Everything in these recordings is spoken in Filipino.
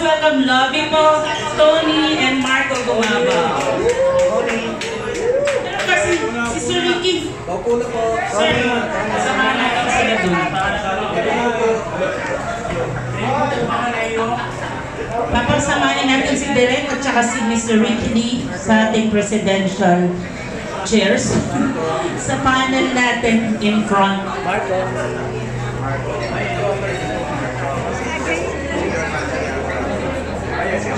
welcome Lovi Poe, Tony, and Marco Gumabao. Pero kasi si Sir Ricky. Opo na po. Sir, kasama natin sila dun. Papasamahin natin si Direk at saka si Mr. Ricky Lee sa ating presidential chairs sa panel natin in front.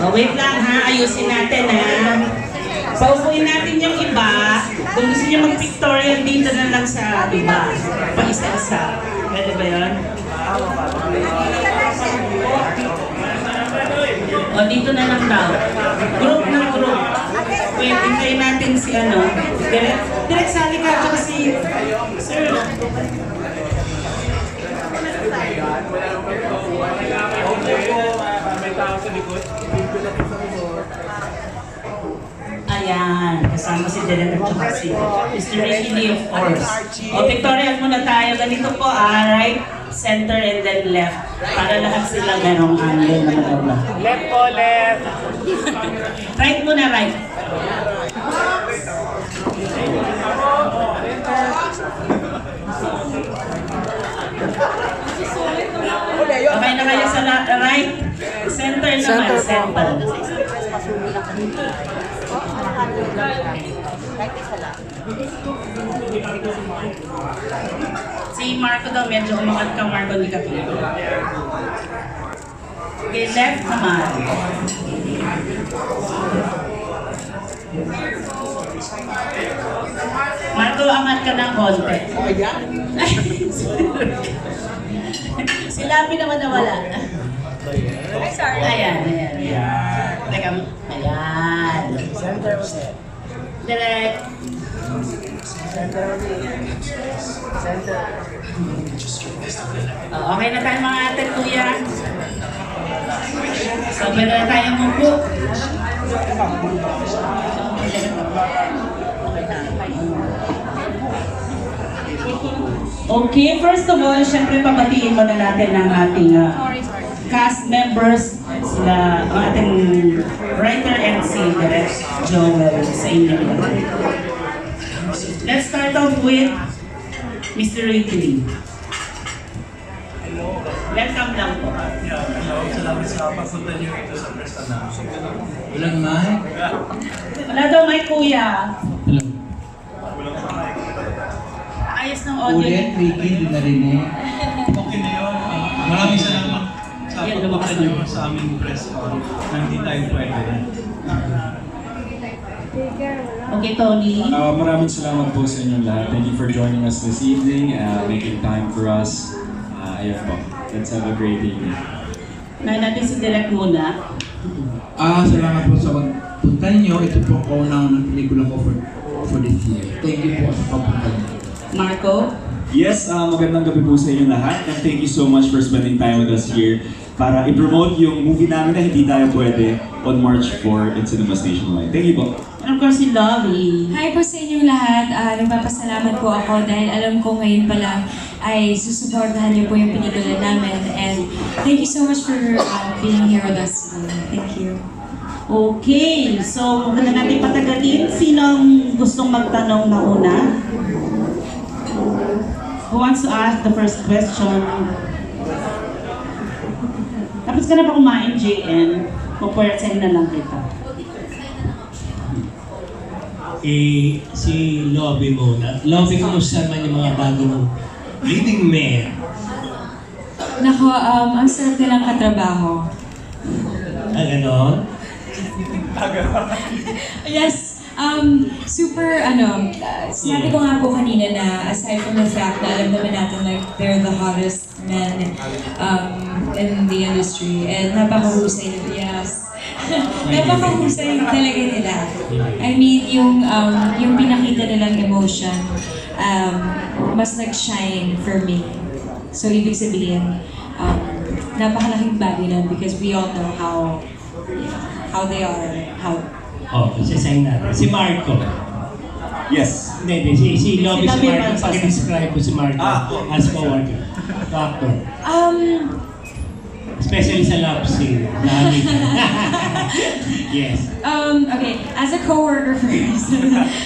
Oh, wait lang ha, ayusin natin ha. Paupuin natin yung iba. Kung gusto nyo mag-pictorial dito na lang sa iba. Pa-isa-isa. Pwede ba yun? O, dito na lang daw. Group ng group. Wait, hintayin natin si ano. Direct sali ka ito kasi Sir. Ayan, kasama si Direk at saka si Mr. Ricky Lee, of course. O, pictorial muna tayo. Ganito po, right, center, and then left. Para lahat sila merong angle na maganda. Left po, left. Right muna, right. Okay na kayo sa right? Center naman, center. Si Marco daw, medyo umangat ka, Marco, hindi ka pili. Okay, left naman. Marco, angat ka ng konti. Si Labi naman nawala. Ay, sorry. Ayan. Teka, ayan. Center. Direct. Center. Okay na tayo mga ate, kuya. So, pwede na tayo mupo. Okay, first of all, syempre pabatiin muna natin ang ating cast members, sila, ang ating writer and singer, Joel, sa inyo. Let's start off with Mr. Ricky Lee. Welcome lang po. Salamat sa pagpunta niyo rito sa presscon na. Walang mic? Wala daw may kuya. Hello. Ayos ng audio. Ulit, Ricky, hindi narinig. Okay na yun. Maraming salamat sa pagpunta niyo sa aming presscon. Hindi tayo pwede. Okay, Tony. Maraming salamat po sa inyong lahat. Thank you for joining us this evening, making time for us. Ayun po. Let's have a great evening. Na natin si Direk muna. Salamat po sa pagpunta niyo. Ito po ang kaunang pelikula ko for this year. Thank you po sa pagpunta niyo. Marco. Yes, magandang gabi po sa inyong lahat. And thank you so much for spending time with us here para i-promote yung movie namin na Hindi Tayo Pwede on March 4 in cinemas nationwide. Thank you po. And of course, si Lovi. Hi po sa inyong lahat. Nagpapasalamat po ako dahil alam ko ngayon pa lang ay susuportahan niyo po yung pelikula namin. And thank you so much for being here with us today. Thank you. Okay, so huwag na natin patagalin. Sino ang gustong magtanong na una? Who wants to ask the first question? Tapos ka na ba kumain, JN? Pupwertsahin na lang kita. Si Lovi muna. Lovi, kumusta naman yung mga bagong leading men? Nako, ang sarap nilang katrabaho. Ganon? Yes, super, sinabi ko nga po kanina na aside from the fact na alam naman natin like they're the hottest men in the industry and napakahusay na yes. Napakahusay talaga nila. I mean, yung pinakita nilang emotion, mas nag-shine for me. So, ibig sabihin, napakalaking bagay nun because we all know how they are, Sasayin natin. Si Marco. Yes. Hindi. Si Lovi, si Marco. Pag-describe ko si Marco as co-worker. Actor. Especially sa love scene. Dami ka. Yes. Okay, as a coworker first.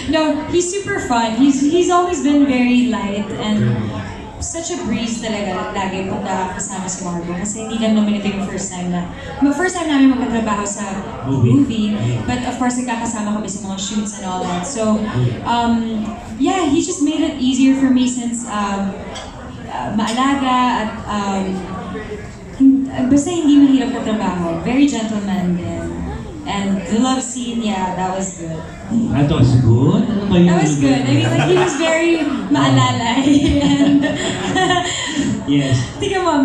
No, he's super fun. He's always been very light and such a breeze talaga. Lagi punta kasama si Margo. Kasi hindi lang naman ito yung first time namin magkatrabaho sa movie. But of course, nagkakasama kami sa mga shoots and all that. So, yeah, he just made it easier for me since maalaga at basta hindi mahirap katrabaho. Very gentleman din. And the love scene, yeah, that was good. That was good? Ano ba yun? That was good. I mean, like, he was very maalalay. And Yes. tika mo,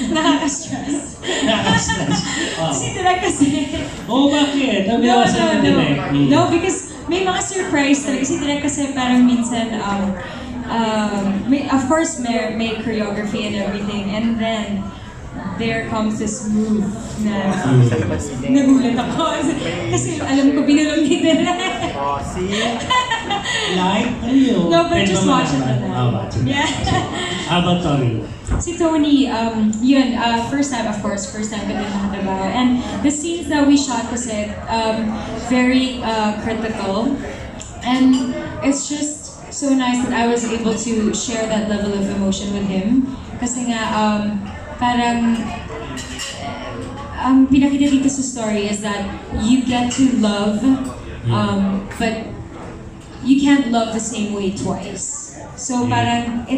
nakaka-stress. Nakaka-stress. Oh. Si Direk kasi. Oh, bakit? Ang No, biwasan ng Direk. No, because may mga surprise talaga. Si Direk kasi parang minsan, of course, may choreography and everything. And then, there comes this move na nagulat ako. Kasi alam ko, binulong ni Direk. Like? Ano yun? No, but Pwede just ba watch it malaman? na lang. Ah, watch it. Yeah. How about Tony? Si Tony, yun, first time ko din nakatrabaho. And the scenes that we shot kasi, very critical. And it's just so nice that I was able to share that level of emotion with him. Kasi nga, parang, pinakita dito sa story is that you get to love, but you can't love the same way twice. So parang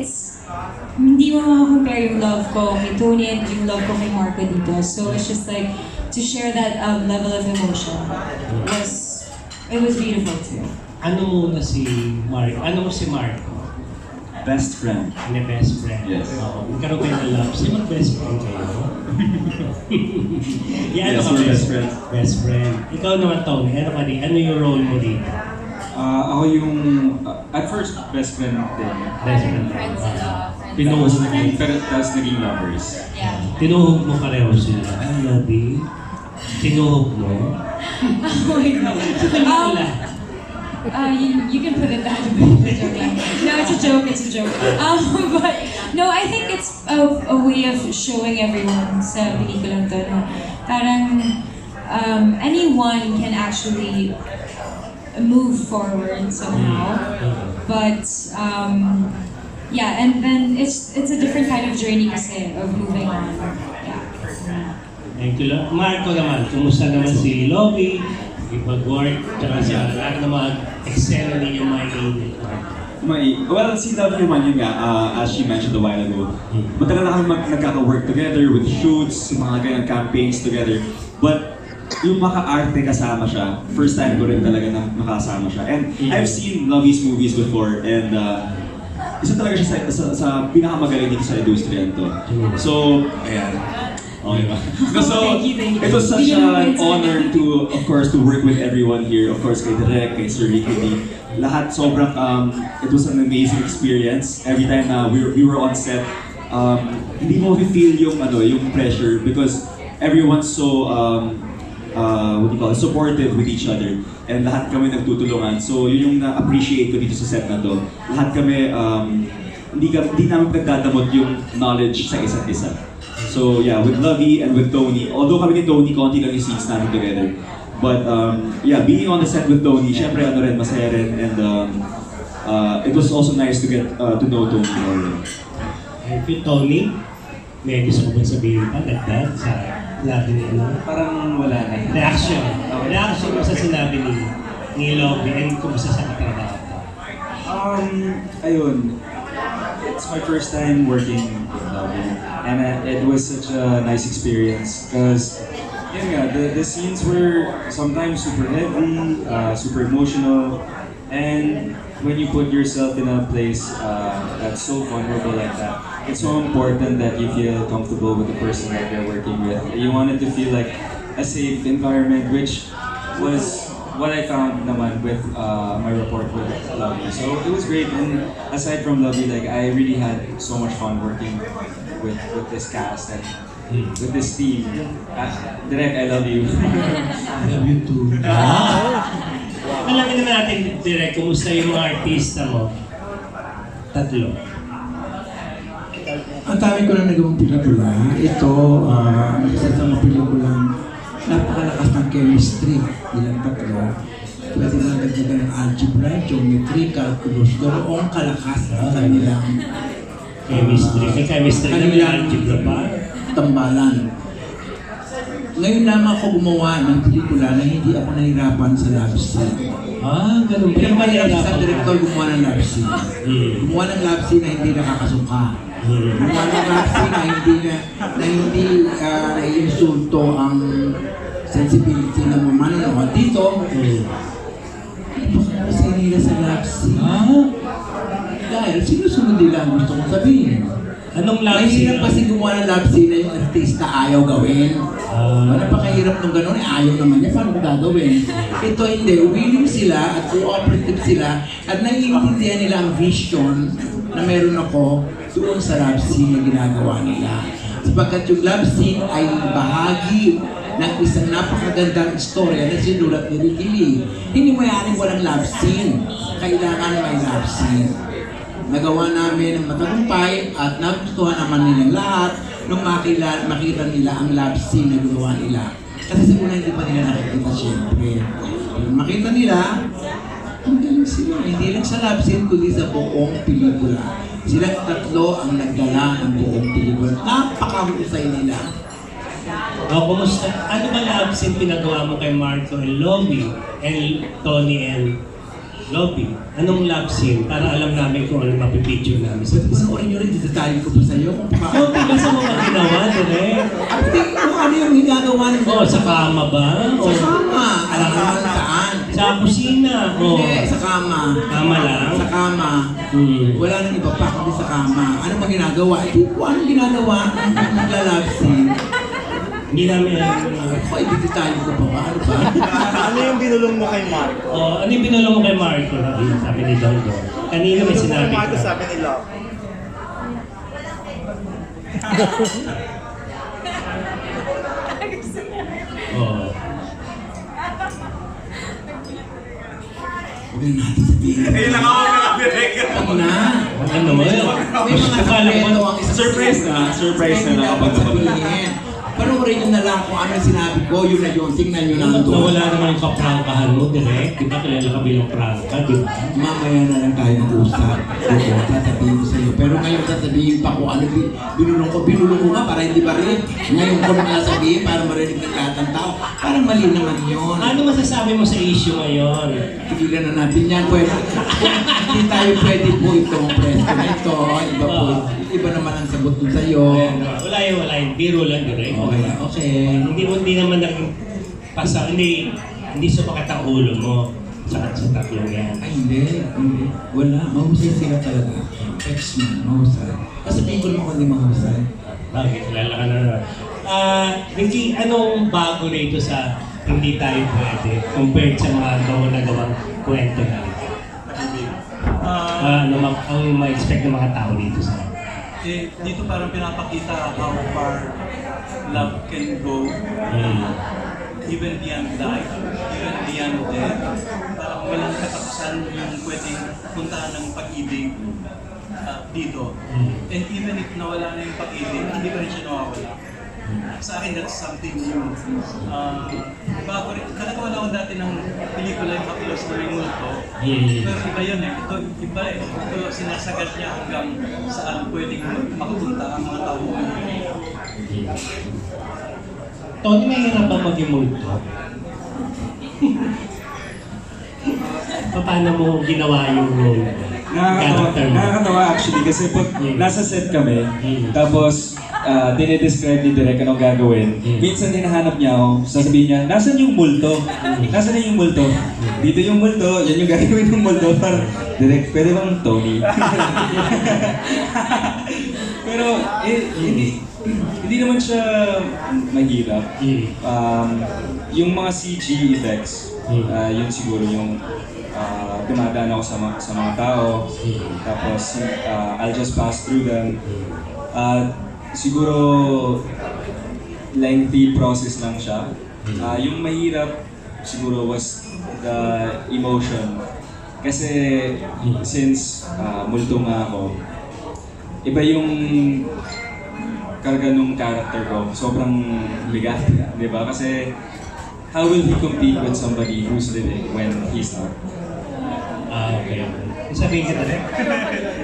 hindi mo makakompare yung love ko kay Tony and yung love ko kay Marco dito. So it's just like, to share that level of emotion it was beautiful too. Ano muna si Mark? Ano mo si Marco? Best friend. Ano best friend? Yes. Oo. Magkaroon kayo ng love. Sino best friend kayo? Yeah, Yes, ano ka we're best friends. Best friend. Ikaw naman, Tony. Ano yung role mo dito? Ako yung, at first, best friend din. Best friend. Tapos naging lovers. Tinuhog mo pareho sila. Lovi? Tinuhog mo? Oh my God. You can put it that way. No, it's a joke. But no, I think it's a way of showing everyone sa pelikulang to na parang anyone can actually move forward somehow. But yeah, and then it's a different kind of journey kasi of moving on. Yeah. Thank you. Marco naman, kumusta naman si Lovi? Ipag-work, tsaka sa lahat na mag-excel ninyo Well, si Love naman yun nga, as she mentioned a while ago, matagal na kami nagkaka-work together with shoots, mga ganyan campaigns together. But yung maka-arte kasama siya, first time ko rin talaga na makasama siya. And I've seen Lovi's movies before and isa talaga siya sa pinakamagaling dito sa industriya to. So, ayan. Okay ba? So, Thank you. it was such an honor to, of course, to work with everyone here. Of course, kay Direk, kay Sir Ricky D. Lahat sobrang, it was an amazing experience. Every time na we were on set, hindi mo feel yung pressure because everyone's so, supportive with each other. And lahat kami nagtutulungan. So, yun yung na-appreciate ko dito sa set na to. Lahat kami, hindi namin nagdadamot yung knowledge sa isa't isa. So yeah, with Lovi and with Tony, although kami ni Tony, konti lang yung scenes namin together. But yeah, being on the set with Tony, syempre masaya rin. And it was also nice to get to know Tony more. Thank you, Tony. May gusto ko ba sabihin pa, dagdag sa sinabi ni Parang wala na. Reaction. Reaction mo sa sinabi ni Lovi and kumusta sa katrabaho ko? Ayun. It's my first time working with Lovi. And it was such a nice experience because the scenes were sometimes super heavy, super emotional, and when you put yourself in a place that's so vulnerable like that, it's so important that you feel comfortable with the person that you're working with. You want it to feel like a safe environment, which was what I found naman with my rapport with Lovi. So it was great, and aside from Lovi, like I really had so much fun working with this cast and with this team. Direk, I love you. I love you too. Alamin naman natin, Direk, kumusta yung mga artista mo? Tatlo. At dami ko na nagawang pelikula. Ito, isa sa mga pelikulang napakalakas ng chemistry bilang tatlo. Pwede na nagdagan ng algebra, geometry, calculus, ganoong kalakas ang kanilang Chemistry. May chemistry na may algebra pa. tambalan. Ngayon lamang ako gumawa ng pelikula na hindi ako nahirapan sa love scene. Ganun. Pero mahirap sa director gumawa ng love scene. Gumawa ng love scene na hindi nakakasuka. Gumawa ng love scene na hindi naiinsulto ang sensibility ng mga manonood. Dito, kasi nila sa love scene. Dahil sinusunod nila ang gusto kong sabihin. Anong love scene? Mahirap kasi gumawa ng love scene na yung artista ayaw gawin. Napakahirap nung gano'n, ayaw naman niya, paano gagawin? Ito hindi, willing sila at cooperative sila at naiintindihan nila ang vision na meron ako doon sa love scene na ginagawa nila. Sapagkat yung love scene ay bahagi ng isang napakagandang istorya na sinulat ni Ricky Lee. Hindi mo yaring walang love scene. Kailangan may love scene. Nagawa namin ng matagumpay at nagustuhan naman nilang lahat nung makita nila ang love scene na ginawa nila. Kasi siguro hindi pa nila nakikita siyempre. Nung makita nila, ang galing sila. Hindi lang sa love scene, kundi sa buong pelikula. Silang tatlo ang nagdala ng buong pelikula. Napakahusay nila. Kumusta? Ano ba love scene pinagawa mo kay Marco and Lovi and Tony and Lovi? Anong love scene? Para alam namin kung ano mapipicture namin sa Panoorin nyo rin, detalye ko pa sa'yo kung paano. Lovi, basta mo ba ginawa, direct? Kung ano yung ginagawa nila. Sa kama ba? Sa kama. Alam naman saan. Sa kusina? Hindi, sa kama. Kama lang? Sa kama. Wala nang iba pa kundi sa kama. Ano ba ginagawa? Kung anong ginagawa ang nagla-love scene. Hindi namin Ako, i-detalye ko pa ba? Ano ba? Ano yung binulong mo kay Marco? ano yung binulong mo kay Marco? Sabi ni Don Don. Kanina may sinabi Marco ka. sabi ni Love. Oo. Huwag na natin sabihin. Ayun lang ako nakapirek. Huwag na. Ano mo yun? May mga sekreto ang isang Surprise na. Surprise na Hindi dapat nakapag- sabihin. Panoorin nyo na lang kung ano yung sinabi ko, yun na yun. Tingnan nyo lang doon. Nawala naman yung kaprangkahan mo, direct. Di ba kilala ka bilang prangka, di ba? Mamaya na lang tayo mag-usap. Oo, sasabihin ko sa'yo. Pero ngayon sasabihin pa kung ano binulong ko. Binulong ko nga para hindi ba rin. Ngayon ko na sasabihin para marinig ng lahat ng tao. Parang mali naman yun. Ano masasabi mo sa issue ngayon? Tigilan na natin yan. Pwede. Hindi tayo pwede po itong presscon na ito. Iba po. Iba naman ang sagot ko sa'yo. Wala yun. Biro lang, direct. Okay. Hindi naman naging hindi sumakat ang ulo mo sa tatlong yan. Ay, hindi. Wala. Mahusay sila talaga. Ex-man. Mahusay. Kasabihin ko naman kung hindi mahusay. Bakit? Kilala ka na. Ricky, anong bago rito sa Hindi Tayo Pwede compared sa mga nagawang kwento na ito? Ang ma-expect ng mga tao dito sa Dito parang pinapakita how far love can go, even beyond life, even beyond death. Parang walang katapusan yung pwedeng puntahan ng pag-ibig dito. And even if nawala na yung pag-ibig, hindi pa rin siya nawawala. Sa akin, that's something new. Bago rin, nakagawa na ako dati ng pelikula yung Haplos na may multo. Pero iba yun eh. Ito, iba eh. Ito sinasagat niya hanggang saan pwedeng makapunta ang mga tao. Tony, mahirap ba maging multo? Paano mo ginawa yung role? Character mo? Nakakatawa actually kasi pag nasa set kami, tapos dinidescribe ni Direk anong gagawin. Minsan hinahanap niya ako, sasabihin niya, nasan yung multo? Nasan na yung multo? Dito yung multo, yan yung gagawin ng multo. Parang, Direk, pwede bang Tony? Pero hindi naman siya mahirap. Yung mga CG effects, yun siguro yung dumadaan ako sa mga tao. Tapos I'll just pass through them. Siguro lengthy process lang siya. Yung mahirap siguro was the emotion. Kasi since multo nga ako, iba yung karga nung character ko, sobrang bigat, di ba? Kasi how will he compete with somebody who's living when he's not? Okay. Sabihin kita rin.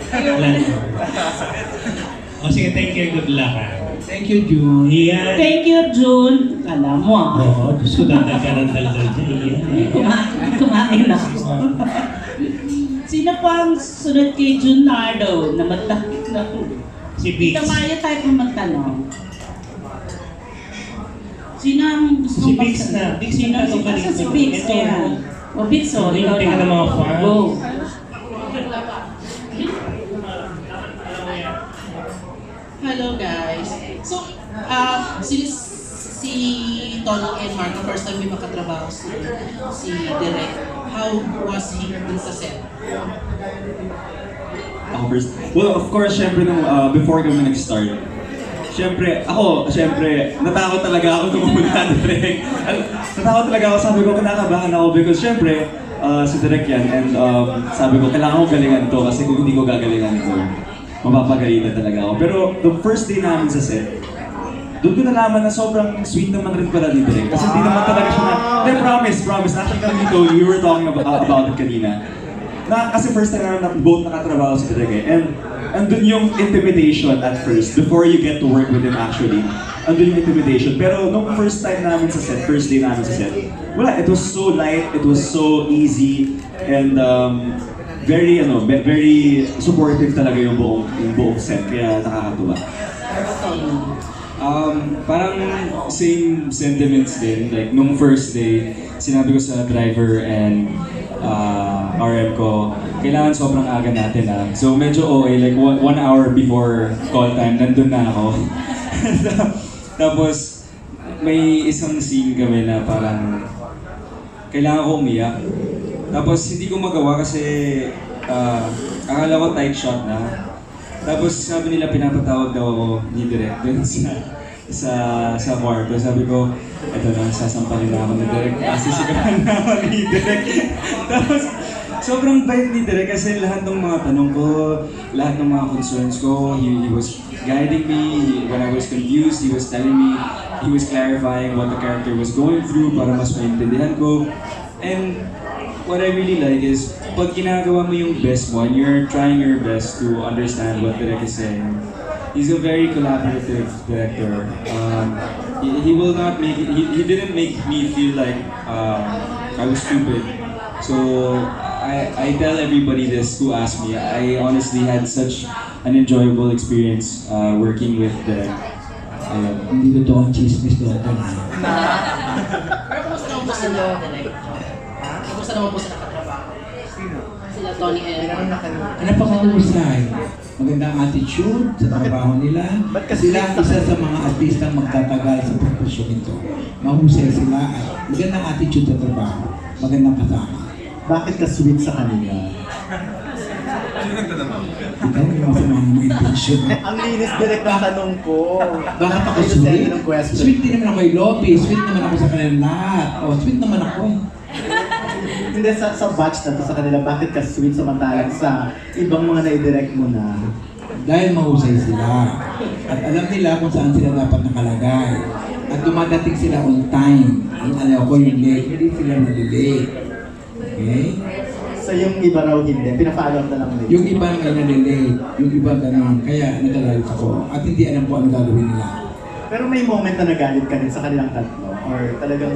Wala na. O sige, thank you. Good luck Thank you, June. Iyan. Thank you, June. Alam mo ah. Oo, Diyos ko dagdag ka ng daldal dyan. Iyan. Kumain ako. Sino pa ang sunod kay Junardo na matakit na po? Si Bix. Tamayo tayo po magtanong. Sino ang gusto Si mong Bix na. Bix Sino na si tanong ka Bix? dito. Si Bix, Ito. ayan. O Bix, o. Ikaw Tingnan ka ng mga fans. Go. Hello guys. So, since si Tony and Marco first time may makatrabaho si Direk, how was he dun sa set? Ako first. Well, of course, syempre nung before kami nag-start, syempre, natakot talaga ako tumumunta direct. Natakot talaga ako, sabi ko, kinakabahan ako because syempre, si Direk yan and sabi ko, kailangan ko galingan to kasi kung hindi ko gagalingan to, mapapagalitan talaga ako. Pero the first day namin sa set, doon ko nalaman na sobrang sweet naman rin pala ni Direk. Kasi hindi naman talaga siya na, promise, actually kami dito, we were talking about it kanina. Kasi first time namin both nakatrabaho si Direk eh. And andun yung intimidation at first, before you get to work with him actually. Andun yung intimidation. Pero nung first time namin sa set, first day namin sa set, wala, it was so light, it was so easy, and very supportive talaga yung buong set, kaya nakakatuwa. Parang same sentiments din. Like, nung first day, sinabi ko sa driver and RM ko, kailangan sobrang aga natin So medyo OA, like 1 hour before call time, nandun na ako. Tapos, may isang scene kami na parang kailangan ko umiyak. Tapos hindi ko magawa kasi akala ko tight shot na. Tapos sabi nila pinapatawag daw ako ni Direk dun sa kwarto. Sabi ko, eto na, sasampalin na ako ni Direk. Sisigahan na ako ni Direk. Tapos sobrang bait ni Direk kasi lahat ng mga tanong ko, lahat ng mga concerns ko, he was guiding me. When I was confused, he was telling me, he was clarifying what the character was going through para mas maintindihan ko. And what I really like is, pag ginagawa mo yung best mo and you're trying your best to understand what Direk is saying, he's a very collaborative director. He will not make it, he didn't make me feel like I was stupid. So I tell everybody this who asks me, I honestly had such an enjoyable experience working with Direk. Hindi totoo ang chismis doon. Pero kumusta naman po sila, Direk? Kumusta naman po sila katrabaho? Sila Tony and Napakahusay. Magandang attitude sa trabaho nila. Sila isa sa mga artistang magtatagal sa profesyon ito. Mahusay sila at magandang attitude sa trabaho. Magandang kasama. Bakit ka sweet sa kanila? Ikaw may masamang mga intention. Ang linis direct na tanong ko. Bakit ako Ayun, sweet? send ng question. Sweet din naman ako kay Lovi. Sweet naman ako sa kanila lahat. Sweet naman ako. Hindi, sa batch na to sa kanila, bakit ka sweet samantalang sa ibang mga naidirect mo na? Dahil mahusay sila. At alam nila kung saan sila dapat nakalagay. At dumadating sila on time. Yung alam ko yung late. Hindi sila nalilate. Okay? So yung iba raw hindi, pina-follow up na lang nila. Yung iba nga nalilate. Yung iba gano'n. Kaya nagagalit ako. At hindi alam ko ano gagawin nila. Pero may moment na nagalit ka din sa kanilang tatlo? Or talagang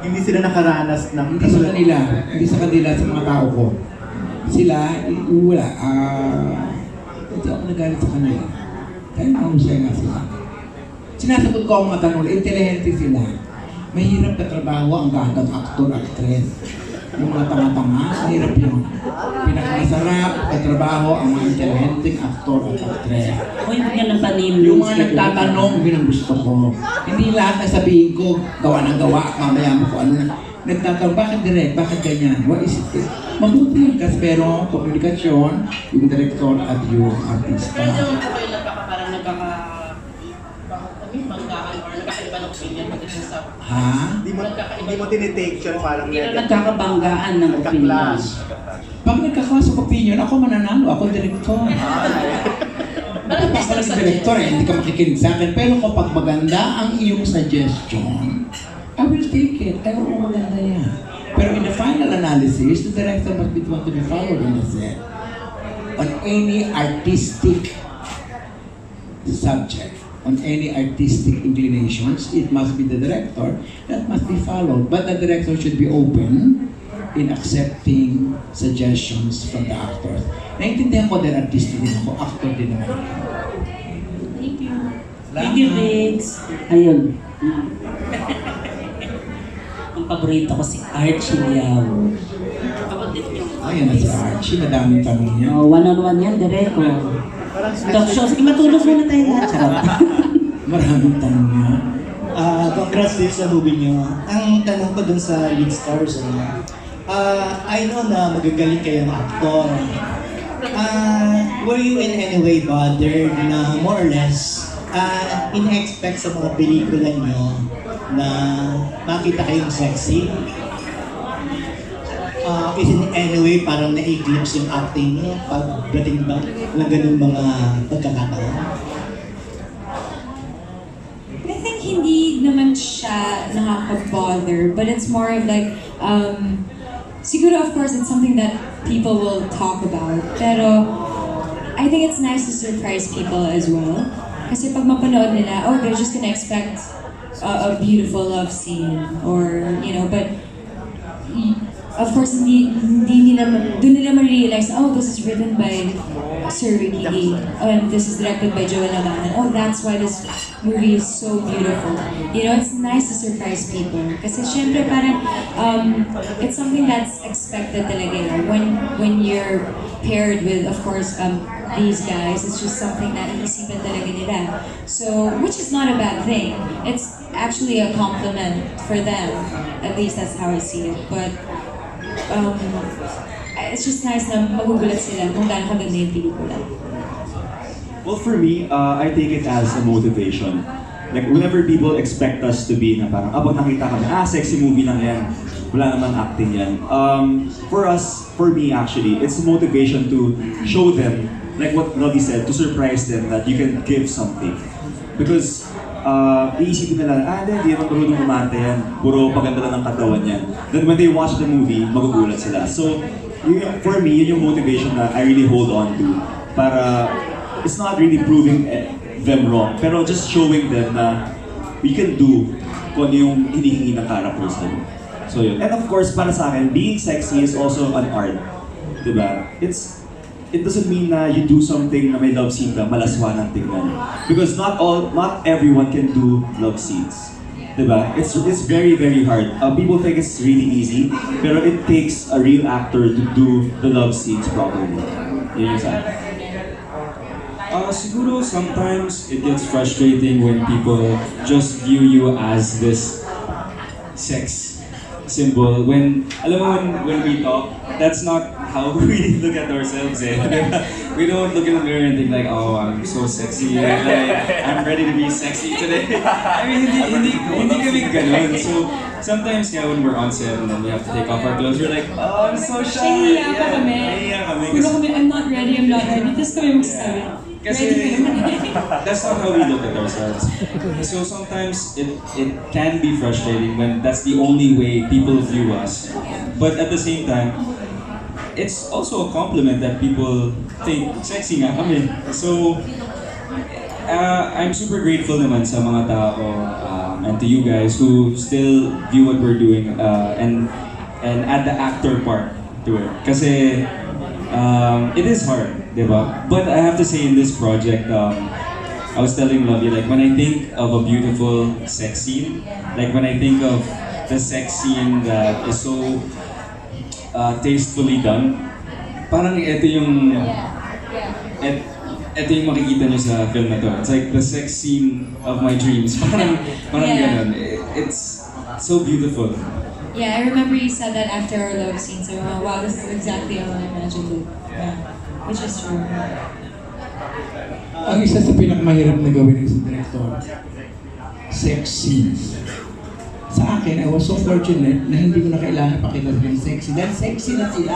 hindi sila nakaranas ng Hindi sa kanila. Hindi sa kanila sa mga tao ko. Sila, wala. Hindi ako nagalit sa kanila. Dahil mahusay nga sila. Sinasagot ko ang mga tanong, intelligente sila. Mahirap na trabaho ang gagang actor, actress. Yung mga tanga-tanga, mahirap yun. Pinakamasarap na trabaho ang mga intelligenteng actor at actress. Uy, bigyan ng panimlo. Yung mga nagtatanong, yun ang gusto ko. Hindi lahat na sabihin ko, gawa ng gawa, mamaya mo kung ano na. Nagtatanong, bakit direct? Bakit ganyan? What is it? Mabuti yun kasi pero komunikasyon, yung director at yung artista. Pero naman po kayo parang banggaan or nagkakaiba ng opinion pagdating sa... Ha? Hindi mo tinitake yun parang Hindi na nagkakabanggaan ng opinion. nagka-clash. Pag nagkakasok opinion, ako mananalo, ako director. Basta lang si director hindi ka makikinig sa akin. Pero kapag maganda ang iyong suggestion, I will take it. Ay, oo, maganda yan. Pero in the final analysis, the director must be the one to be followed in the set. On any artistic subject, on any artistic inclinations, it must be the director that must be followed. But the director should be open in accepting suggestions from the actors. Naintindihan ko dahil artista din ako, actor din naman ako. Thank you. Thank you, Vince. Ayun. Ang paborito ko si Archie Liao. Kapatid niyo. Ayan na si Archie, madaming tanong niya. Oh, one-on-one yan, direko. Talk show. Sige, matulog muna tayo lahat. Charot. Maraming tanong niya. Congrats din sa movie niyo. Ang tanong ko dun sa lead stars, I know na magagaling kayong actor. Were you in any way bothered na more or less in-expect sa mga pelikula niyo na makita kayong sexy? Is in any way parang na-eclipse yung acting niyo pagdating ba ng ganun mga pagkakataon? I think hindi naman siya nakaka-bother, but it's more of like, siguro of course it's something that people will talk about, pero I think it's nice to surprise people as well. Kasi pag mapanood nila, oh, they're just gonna expect a beautiful love scene, or, you know, but of course, doon nila ma-realize, oh, this is written by Sir Ricky Lee, and this is directed by Joel Laman. Oh, that's why this movie is so beautiful. You know, it's nice to surprise people. Kasi syempre parang, it's something that's expected talaga. When you're paired with, of course, these guys, it's just something na iisipan talaga nila. So, which is not a bad thing. It's actually a compliment for them. At least that's how I see it. But, it's just nice na magugulat sila kung gaano kaganda yung pelikula. Well, for me, I take it as a motivation. Like, whenever people expect us to be na parang, pag nakita kami, sexy movie lang yan. Wala naman acting yan. For me actually, it's a motivation to show them, like what Lovi said, to surprise them that you can give something. Because, iisipin nila, hindi naman marunong umarte yan. Puro paganda lang ng katawan yan. Then when they watch the movie, magugulat sila. So, for me, yun yung motivation na I really hold on to. Para, it's not really proving them wrong, pero just showing them na we can do kung ano yung hinihingi ng character sa'yo. So yun. And of course, para sa akin, being sexy is also an art. Diba? It doesn't mean na you do something na may love scene ka, malaswa ng tingnan. Because not everyone can do love scenes. Diba? It's very, very hard. People think it's really easy, pero it takes a real actor to do the love scenes properly. Yun yung sa akin. Siguro sometimes it gets frustrating when people just view you as this sex symbol. Alam mo, when we talk, that's not how we look at ourselves. We don't look in the mirror and think like, oh, I'm so sexy, like, I'm ready to be sexy today. I mean, hindi kami ganun. So sometimes when we're on set and then we have to take off our clothes, we're like, oh, I'm so shy. Nahihiya pa kami. Puro kami, I'm not ready. Tapos kami magsasabi. Kasi that's not how we look at ourselves. So sometimes it can be frustrating when that's the only way people view us. But at the same time, it's also a compliment that people think sexy nga kami. So I'm super grateful naman sa mga tao and to you guys who still view what we're doing and add the actor part to it. Kasi it is hard. Diba? But I have to say in this project, I was telling Lovi, like when I think of a beautiful sex scene, like when I think of the sex scene that is so tastefully done, parang ito yung makikita nyo sa film na to. It's like the sex scene of my dreams. Parang ganun. It's so beautiful. Yeah, I remember you said that after our love scene. So, wow, this is exactly how I imagined it. Yeah. Which is true. Ang isa sa pinakamahirap na gawin ng director, sex scenes. Sa akin, I was so fortunate na hindi ko na kailangan pakita silang sexy. Dahil sexy na sila.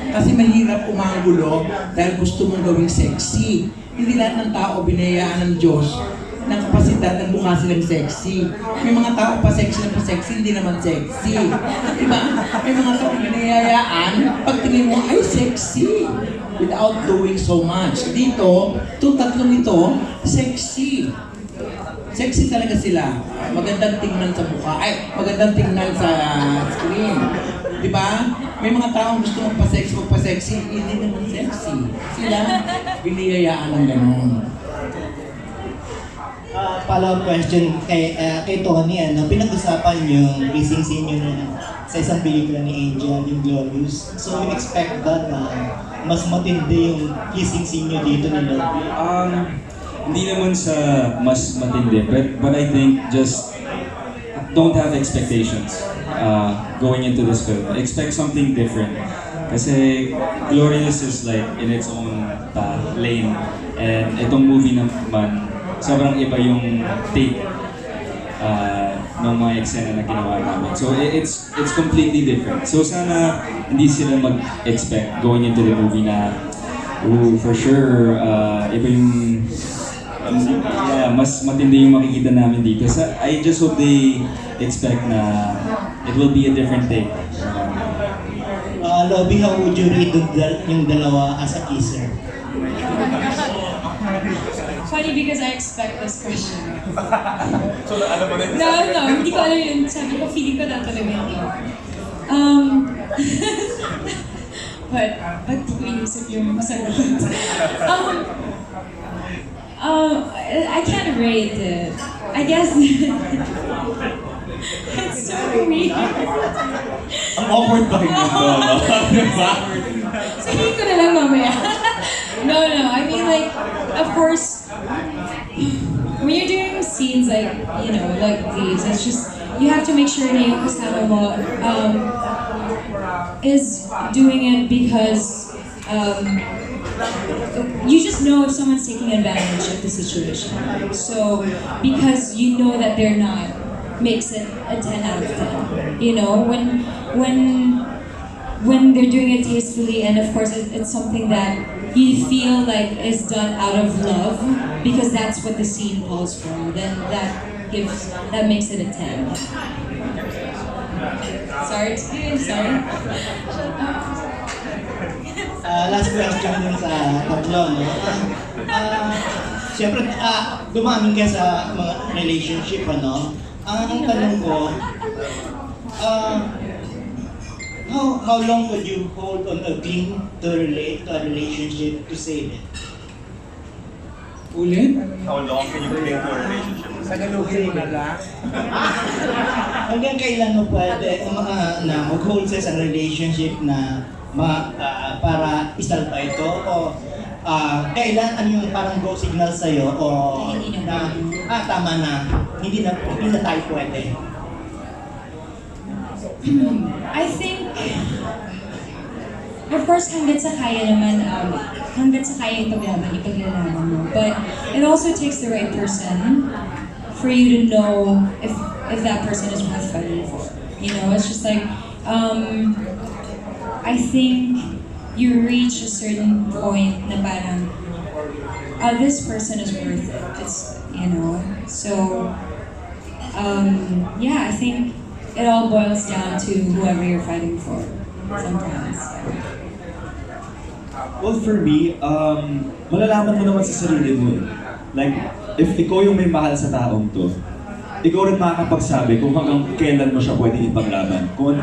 Kasi mahirap umanggulo dahil gusto mong gawing sexy. Hindi lahat ng tao binayaan ng Diyos ng kapasidad ng mukha silang sexy. May mga tao pa sexy na pa sexy, hindi naman sexy. Diba? May mga tao binayaan, pag tingin mo ay sexy without doing so much. Dito, tatlong ito, sexy. Sexy talaga sila. Magandang tingnan sa mukha. Ay, magandang tingnan sa screen. Diba? May mga taong gusto magpa-sexy, hindi naman sexy. Sila, biniyayaan ng gano'n. Follow-up question kay Tony, pinag-usapan yung kissing scene yun sa isang pelikula ni Angel, yung Glorious. So you expect that na mas matindi yung kissing scene nyo dito ni Lovi? Hindi naman sa mas matindi, but I think just don't have expectations going into this film. Expect something different. Kasi Glorious is like in its own lane, and itong movie naman, sobrang iba yung take ng mga eksena na ginawa namin. So it's completely different. So sana hindi sila mag-expect going into the movie na for sure iba yung mas matindi yung makikita namin dito. So I just hope they expect na it will be a different take. Lovi, how would you rate yung dalawa as a kisser? Funny because I expect this question. No, hindi ko alam yun. Sabi ko, feeling ko na talaga yun. But di ko inisip yung masagot. I can't rate it. I guess it's so weird. Ang awkward ba yun ito? Diba? Sabihin ko na lang mamaya. No, I mean like, of course, when you're doing scenes like, like these, it's just, you have to make sure na yung kasama mo is doing it because you just know if someone's taking advantage of the situation. So, because you know that they're not, makes it a 10 out of 10. When they're doing it tastefully, and of course it's something that you feel like is done out of love because that's what the scene calls for, then that makes it a 10. Sorry. Last question din sa tatlo, no? Siyempre, dumamin ka sa mga relationship, ano? Ang tanong ko, how long would you hold on a cling to a relationship to save it? Ulit? How long can you cling to a relationship? Tagalogin mo na lang. Hanggang kailan mo pwede na mag-hold sa isang relationship na para isalba ito? O kailan ano yung parang go signal sa'yo o na tama na, hindi na tayo pwede? I think, of course, hanggat sa kaya naman, hanggat sa kaya ipaglalaban mo. But it also takes the right person for you to know if that person is worth fighting for. It's just like, I think you reach a certain point na parang, this person is worth it. It's, so, I think it all boils down to whoever you're fighting for sometimes. Well, for me, malalaman mo naman sa sarili mo. Like, if ikaw yung may mahal sa taong to, ikaw rin makakapagsabi kung hanggang kailan mo siya pwedeng ipaglaban. Kung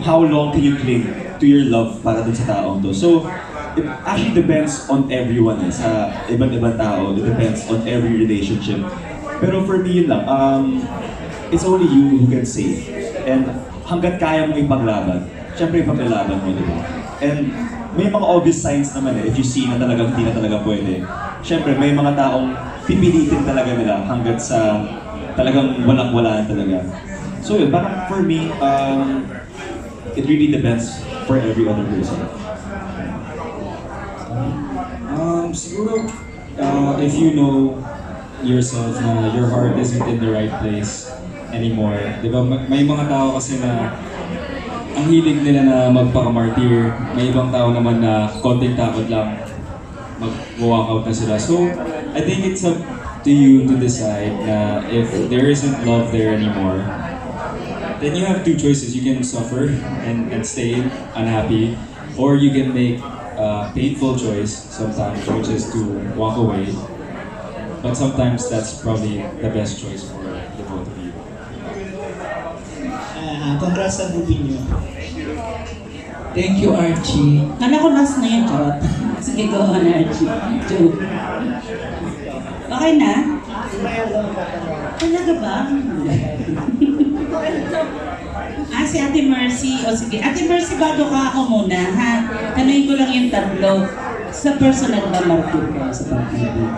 how long can you cling to your love para dun sa taong to. So, it actually depends on everyone sa iba't-ibang tao. It depends on every relationship. Pero for me, yun lang. It's only you who can save. And hanggat kaya mong ipaglaban, syempre ipaglalaban mo, diba? And may mga obvious signs naman if you see na talagang hindi na talaga pwede. Syempre may mga taong pipilitin talaga nila hanggat sa talagang walang-wala talaga. So yun, parang for me, it really depends for every other person. Siguro, if you know yourself na your heart isn't in the right place anymore. Di ba? May mga tao kasi na ang hilig nila na magpaka-martyr. May ibang tao naman na konting takot lang mag-walk out na sila. So, I think it's up to you to decide na if there isn't love there anymore, then you have two choices. You can suffer and stay unhappy, or you can make a painful choice sometimes, which is to walk away. But sometimes that's probably the best choice for the both of you. Congrats sa movie niyo. Thank you, Archie. Kala ko last na yun, charot. Sige, go on, Archie. Joke. Okay na? Talaga ba? Si Ate Mercy. O sige, Ate Mercy, bago ka ako muna, ha? Tanungin ko lang yung tatlo. Sa personal ba, market ka sa pag-ibig?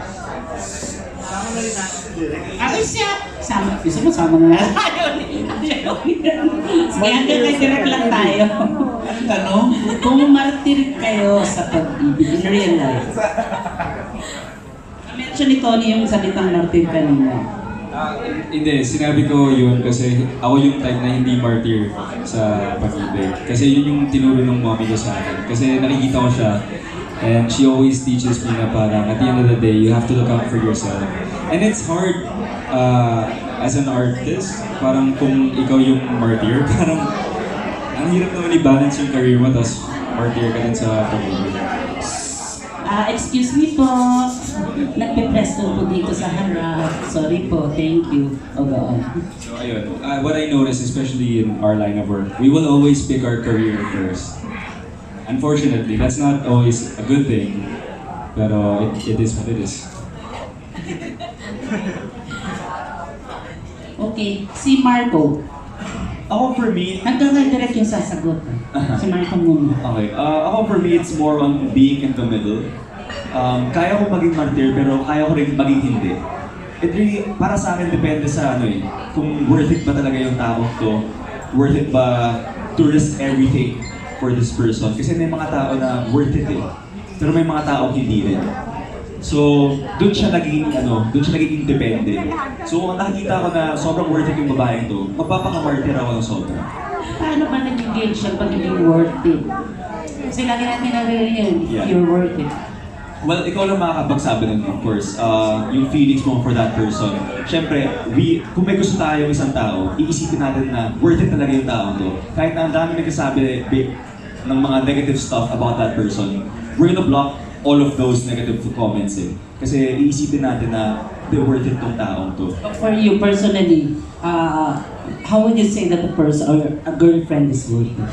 Sama na rin natin direct. Ay, siya! Sama, gusto mo sama na lang. Ayaw niya. Sige, hanggang kay direct lang tayo. Anong tanong? Kung martir kayo sa pag-ibig in real life. Na-mention ni Tony yung salitang martir kanina. Hindi, sinabi ko yun kasi ako yung type na hindi martyr sa pag-ibig. Kasi yun yung tinuro ng mommy ko sa akin. Kasi nakikita ko siya and she always teaches me na parang at the end of the day, you have to look out for yourself. And it's hard as an artist, parang kung ikaw yung martyr, parang ang hirap naman i-balance yung career mo tapos martyr ka din sa pag-ibig. Excuse me po. Nagpe-presto po dito sa harap. Sorry po. Thank you. O, go on. So ayun, what I notice, especially in our line of work, we will always pick our career first. Unfortunately, that's not always a good thing, pero it is what it is. Okay, si Marco. Ako for me, Hanggang kay direct yung sasagot. Si Marco muna. okay. Ako for me, it's more on being in the middle. Kaya ko maging martyr, pero kaya ko rin maging hindi. It really, para sa akin, depende sa kung worth it ba talaga yung taong to, worth it ba to risk everything for this person. Kasi may mga tao na worth it pero may mga taong hindi rin. So, doon siya nagiging depende. So, kung nakikita ko na sobrang worth it yung babaeng to, magpapaka-martyr ako ng sobra. Paano ba nag-engage siya pag hindi worth it? Kasi lagi natin naririnig, you're worth it. Well, ikaw lang makakapagsabi nun, of course. Yung feelings mo for that person. Siyempre, kung may gusto tayo isang tao, iisipin natin na worth it talaga yung tao to. Kahit na ang dami nagsasabi ng mga negative stuff about that person, we're gonna block all of those negative comments Kasi iisipin natin na they're worth it tong taong to. For you personally, how would you say that a person or a girlfriend is worth it?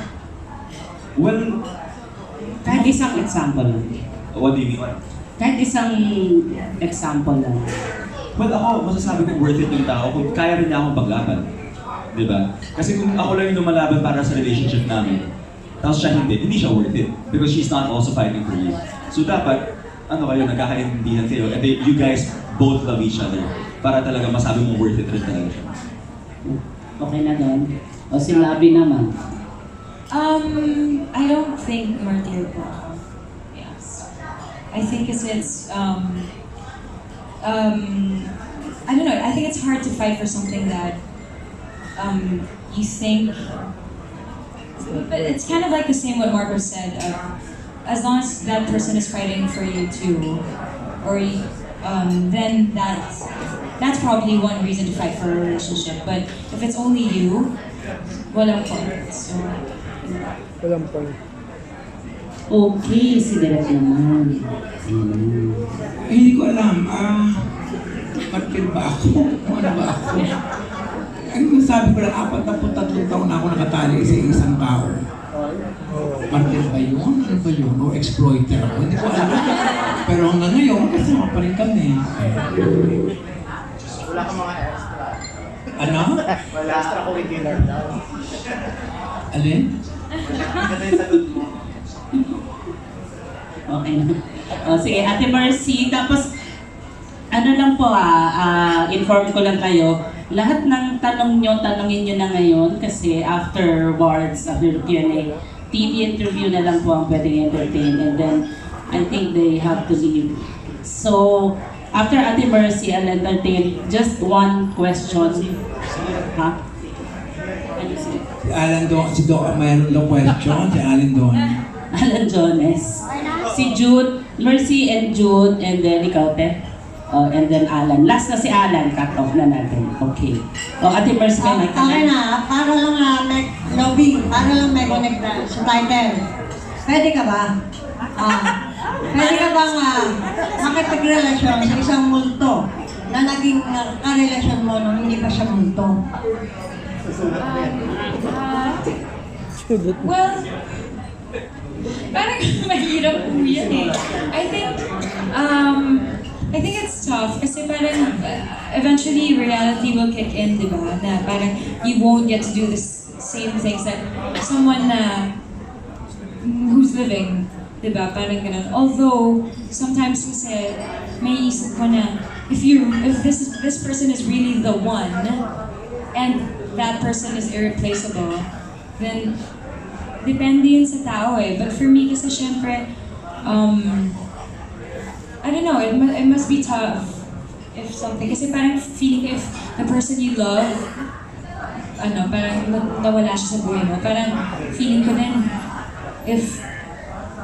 Well, Kahit isang example lang. what do you mean? Kahit isang example lang. Well, ako, masasabi ko worth it yung tao kung kaya rin niya akong paglaban. Diba? Kasi kung ako lang yung lumalaban para sa relationship namin, tapos siya hindi siya worth it. Because she's not also fighting for you. So dapat, nagkakaintindihan kayo, and then you guys both love each other para talaga masabi mong worth it rin talaga siya. Okay na doon. O si Labi naman. I don't think martyr po ako. Yes. I think it's I don't know, I think it's hard to fight for something that you think, but it's kind of like the same what Marco said, as long as that person is fighting for you too, or then that's probably one reason to fight for a relationship. But if it's only you, walang point. So, Okay, si Direk naman. Hindi ko alam. Martir ba ako? Ano ba ako? Ang sabi ko lang, 43 taon na ako nakatali sa isang tao. Martir ba yun? Ano ba yun? O exploiter ako? Hindi ko alam. Pero hanggang ngayon, kasama pa rin kami. Wala kang mga extra. Ano? Wala. Extra curricular daw. Alin? Ganda yung sagot mo. Okay na. O sige, Ate Mercy. Tapos, ano lang po inform ko lang kayo. Lahat ng tanongin nyo na ngayon kasi afterwards, after Q&A, TV interview na lang po ang pwedeng entertain and then I think they have to leave. So, after Ate Mercy, I'll entertain just one question. Ha? Ano siya? Si Alan Don, si Doc, mayroon daw question, si Alan Don. Alan Jones. Si Jude, Mercy and Jude, and then ikaw, Te. Oh, and then Alan. Last na si Alan, cut off na natin. Okay. Oh, Ate Mercy, may mic ka Okay na. na, para lang Lovi, para lang may connect na sa title. Pwede ka ba? Pwede ka bang makipagrelasyon sa isang multo na naging karelasyon mo nung hindi pa siya multo? Well, parang mahirap po yan eh. I think it's tough kasi parang eventually reality will kick in, di ba? Na parang you won't get to do the same things that someone na who's living, di ba? Parang ganun. Although, sometimes kasi may isip ko na if this person is really the one and that person is irreplaceable, then depende yun sa tao eh. But for me kasi syempre, I don't know, it must be tough if something, kasi parang feeling if the person you love, parang nawala siya sa buhay mo, parang feeling ko din if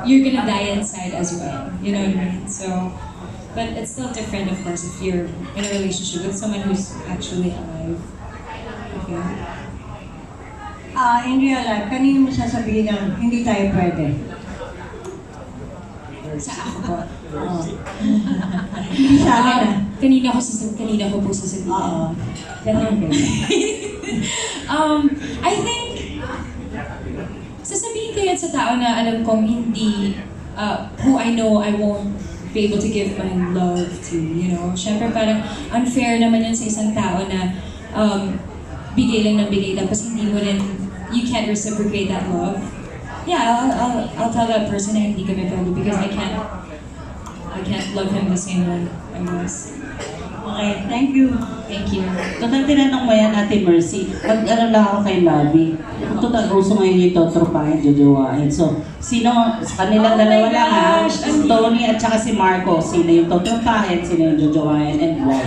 you're gonna die inside as well, you know what I mean? So, but it's still different of course if you're in a relationship with someone who's actually alive. Okay. In real life, kanino mo sasabihin na hindi tayo pwede? Sa ako po. Hindi sa akin Kanina ko po sasabihin. Oo. I think, sasabihin ko yan sa tao na alam kong hindi, who I know I won't be able to give my love to, you know? Siyempre parang unfair naman yun sa isang tao na bigay lang ng bigay tapos hindi mo rin, you can't reciprocate that love. Yeah, I'll tell that person na hindi kami pwede because I can't love him the same way I was. Okay, thank you. Thank you. Total tinanong mo yan, Ate Mercy. Mag-aral lang ako kay Lovi. Total, uso ngayon yung totropahin, jojowain. So, sino, sa kanilang dalawa lang ha, si Tony at saka si Marco, sino yung totropahin, sino yung jojowain, and why?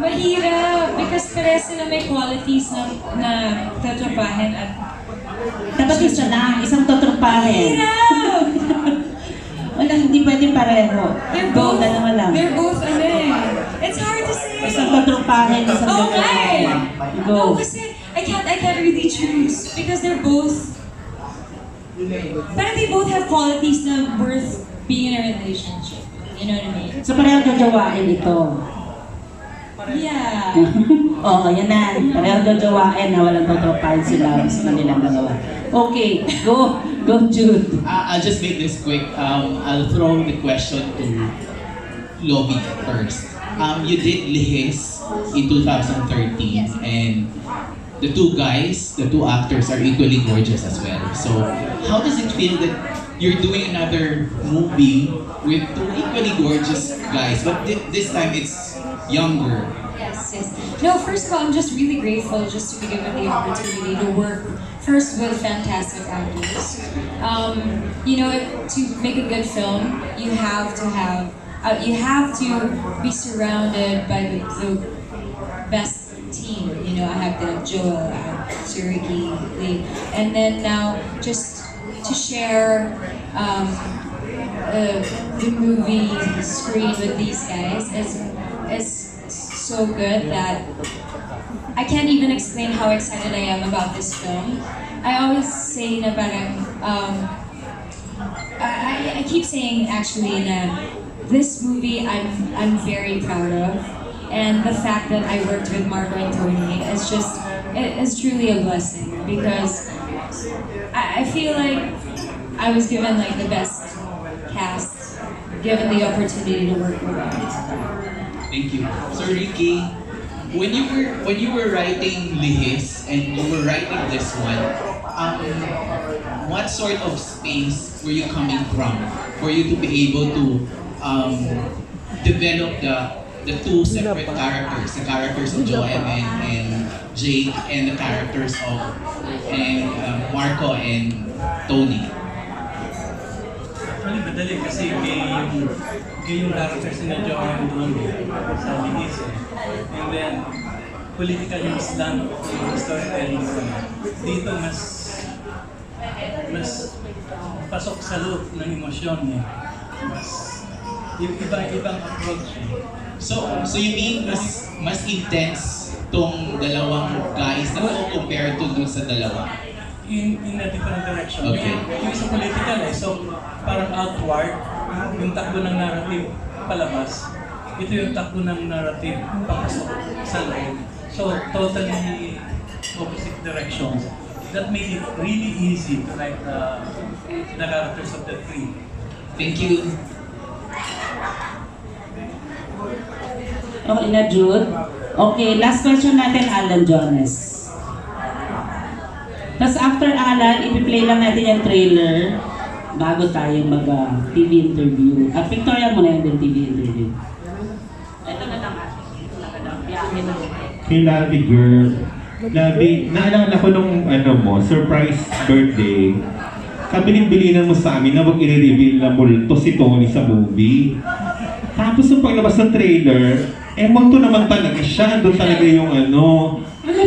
Mahirap because parehas sila may qualities na totropahin at Dapat isa lang, isang totropahin. mahirap! Wala, hindi pwede pareho. Go, dalawa lang. They're both it's hard to say. Isang totropahin, isang Okay. jojowain. No, Go. kasi I can't really choose because they're both parang they both have qualities na worth being in a relationship. You know what I mean? So pareho jojowain ito. Yeah. Oo, yan na. Pareho jojowain na walang totropahin sila sa kanilang dalawa. Okay, go, Jude. I'll just make this quick. I'll throw the question to Lovi first. You did Lihis in 2013 and the two actors are equally gorgeous as well. So how does it feel that you're doing another movie with two equally gorgeous guys, but this time it's younger? Yes. No, first of all, I'm just really grateful just to be given the opportunity to work first with fantastic actors. You know, to make a good film, you have to be surrounded by the best team. You know, I have the Joel, I have Suriki, Lee, and then now just to share the movie screen with these guys is so good that I can't even explain how excited I am about this film. I always say na parang, I keep saying actually na this movie I'm very proud of, and the fact that I worked with Marco and Tony is truly a blessing because I feel like I was given like the best cast, given the opportunity to work with them. Thank you. So Ricky, when you were writing Lihis and you were writing this one, what sort of space were you coming from for you to be able to develop the two separate characters, the characters of Joem and Jake, and the characters of Marco and Tony? Actually, madali kasi yung characters na Joanne doon sa Linis. And then, political yung slang storytelling ko. Dito mas pasok sa loob ng emosyon niya. Mas ibang approach. So you mean mas intense tong dalawang guys na compared to dun sa dalawa? In a different direction. Okay. Yung isa political so parang outward, yung takbo ng narrative palabas. Ito yung takbo ng narrative papasok sa loob. So totally opposite directions. That made it really easy to write the characters of the three. Thank you. Okay na, Jude. Okay, last question natin, Alan Jones. Tapos after Alan, ipi-play lang natin yung trailer bago tayo mag-TV interview. At Victoria muna yung TV interview. Ito na lang. Hey, Lavi girl. Lavi, naalala ko nung surprise birthday. Kabilin-bilinan mo sa amin na wag i-reveal na multo si Tony sa movie. Tapos nung paglabas ng trailer, multo naman talaga siya. Doon talaga yung ano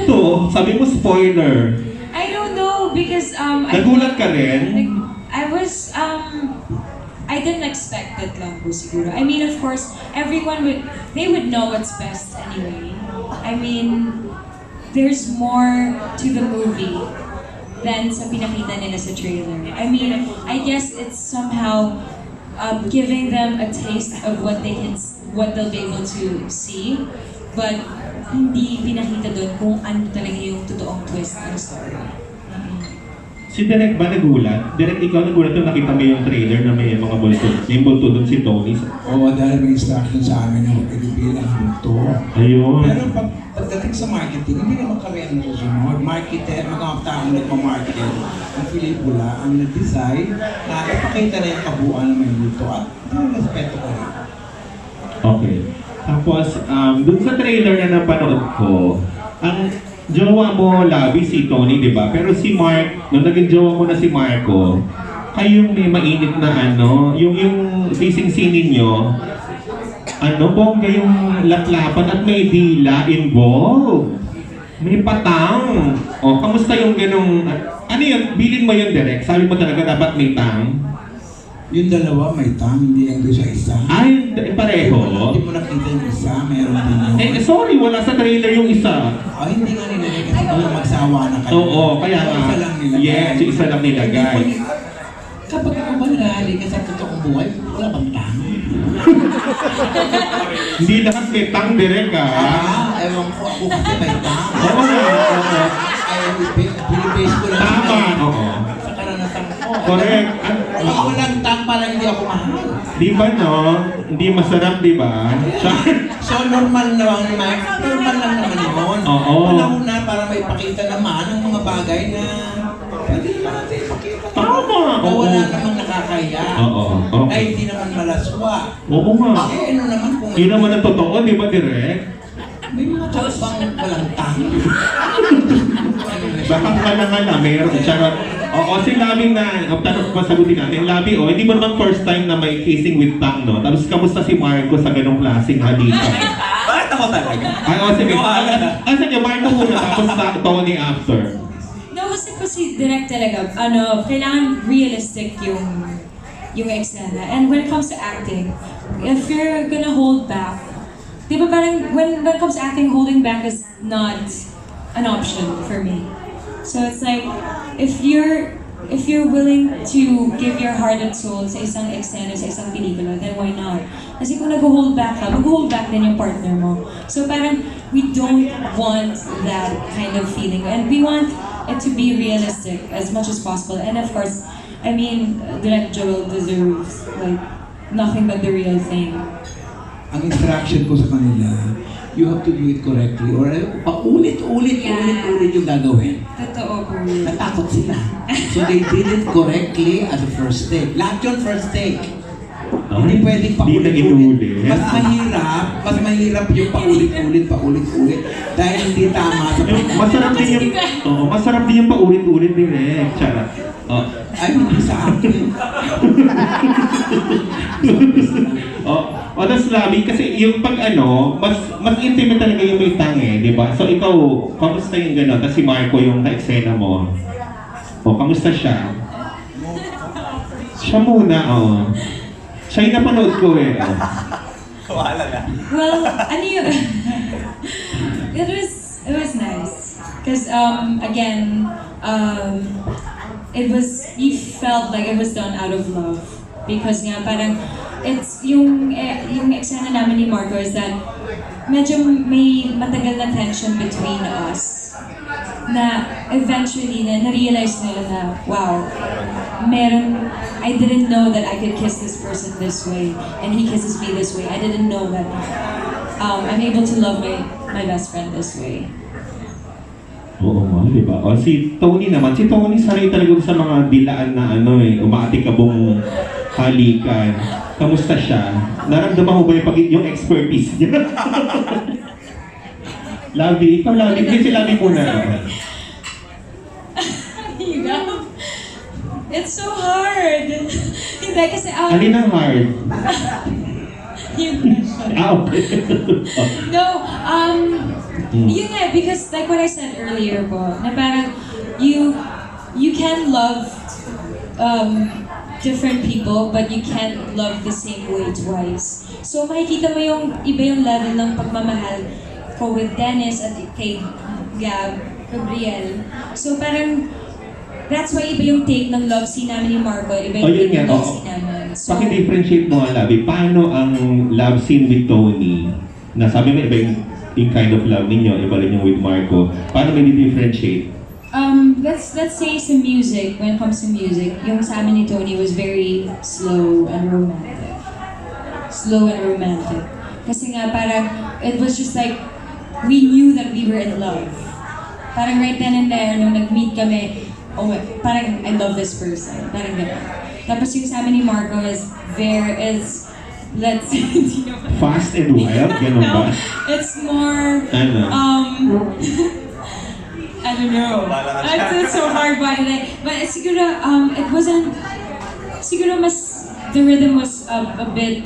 to? Sabi mo spoiler. I don't know because Nagulat ka rin? I was I didn't expect it lang po siguro. I mean, of course, everyone would know what's best anyway. I mean, there's more to the movie than sa pinakita nila sa trailer. I mean, I guess it's somehow giving them a taste of what they'll be able to see, but hindi pinakita doon kung ano talaga yung totoong twist ng story. Si Direk ba nagulat? Direk, ikaw nagulat nung nakita mo yung trailer na may mga multo. May multo doon si Tony. Oo, dahil may instruction sa amin yung Pilipino ang multo. Ayun. Pero pagdating sa marketing, hindi naman kami ang susunod. Marketer, mga taong nagmamarket, ang pelikula, ang nag-design, na ipakita na yung kabuuan ng may multo at respeto ko rin. Okay. Tapos, dun sa trailer na napanood ko, ang jowa mo, Lavi, si Tony, di ba? Pero si Mark, nung naging jowa mo na si Marco, kayong may mainit na yung facing scene ninyo, bongga yung laplapan at may dila involved. May patang. O, kamusta yung ganong, yun, bilin mo yun, Direk? Sabi mo talaga dapat may tang? Yung dalawa may tang, hindi lang doon sa isa. Ay, pareho? Hindi mo nakita yung isa, meron din yun. Sorry, wala sa trailer yung isa. Ay, hindi nga nilagay kasi kung magsawa na kayo. Oo, kaya nga. Isa lang nilagay. Yes, yung isa lang nilagay. Kapag ako ba nahali ka sa totoong buhay, wala bang tang? Hindi lahat may tang, Direk, Ewan ko, ako kasi may tang. Oo nga. Ay, pinibase ko lang. Tama, oo. Sa karanasan ko. Correct. Pag walang tang, parang hindi ako mahal. Di ba, no? Hindi masarap, di ba? So, normal lang naman yun. Oo. Panahon na para may pakita naman ang mga bagay na pwede naman natin ipakita. Tama! Na wala namang nakakaya. Oo. Na hindi naman malaswa. Oo nga. Ano naman kung... Yun naman ang totoo, di ba, Direk? May mga taos bang walang tang? Baka nga meron. Charot. Oo, si Labi tanong masagutin natin. Labi, hindi mo naman first time na may kissing with tang, no? Tapos, kamusta si Marco sa ganong klaseng halika? Bakit ako talaga? Sige. Sige, Marco muna, tapos Tony after. No, kasi po si Direk talaga, kailangan realistic yung eksena. And when it comes to acting, if you're gonna hold back, di ba parang when it comes to acting, holding back is not an option for me. So it's like, if you're willing to give your heart and soul sa isang eksena, sa isang pelikula, then why not? Kasi kung nag-hold back ka, mag-hold back din yung partner mo. So parang, we don't want that kind of feeling. And we want it to be realistic as much as possible. And of course, I mean, Direct Joel deserves like nothing but the real thing. Ang instruction ko sa kanila, you have to do it correctly. Or paulit-ulit yung gagawin. Totoo po. Natakot sila. So they did it correctly as a first take. Lahat yun first take. Hindi pwedeng paulit-ulit. Mas mahirap yung paulit-ulit. Dahil hindi tama sa masarap din yung paulit-ulit din Charot. Oh. Ay, hindi sa akin. Tapos Labi, kasi yung pag mas intimate talaga yung may tangi, di ba? So ikaw, kamusta yung gano'n? Tapos si Marco yung ka-eksena mo. Kamusta siya? Siya muna, Siya yung napanood ko eh. Wala na. Well, it was nice. Because, again, you felt like it was done out of love. Because nga, parang, it's yung eksena namin ni Marco is that medyo may matagal na tension between us na eventually na-realize nila na, wow, I didn't know that I could kiss this person this way and he kisses me this way. I didn't know that I'm able to love my best friend this way. Oo nga, di ba? Si Tony naman. Si Tony sanay talaga sa mga dilaan na umaatikabong halikan. Kamusta siya? Naramdaman mo ba yung expertise niya? Labi, ikaw Labi. Kasi Labi muna. It's so hard. Hindi kasi alin ang hard? Okay. No, yun nga, because like what I said earlier po, na parang you can love different people, but you can't love the same way twice. So makikita mo yung iba yung level ng pagmamahal ko with Dennis at kay Gabriel. So parang that's why iba yung take ng love scene namin ni Marco, iba yung take ng love scene namin. So, Paki-differentiate mo nga, Labi, paano ang love scene with Tony, na sabi mo iba yung kind of love ninyo, iba rin yung with Marco, paano may di-differentiate? Let's say sa music, when it comes to music, yung sa amin ni Tony was very slow and romantic. Slow and romantic. Kasi nga parang, it was just like, we knew that we were in love. Parang right then and there, nung nag-meet kami, parang I love this person. Parang gano'n. Tapos yung sa amin ni Marco let's Fast and wild? Gano'n ba? It's more, I don't know. It's so hard but siguro, it wasn't, siguro mas, the rhythm was a bit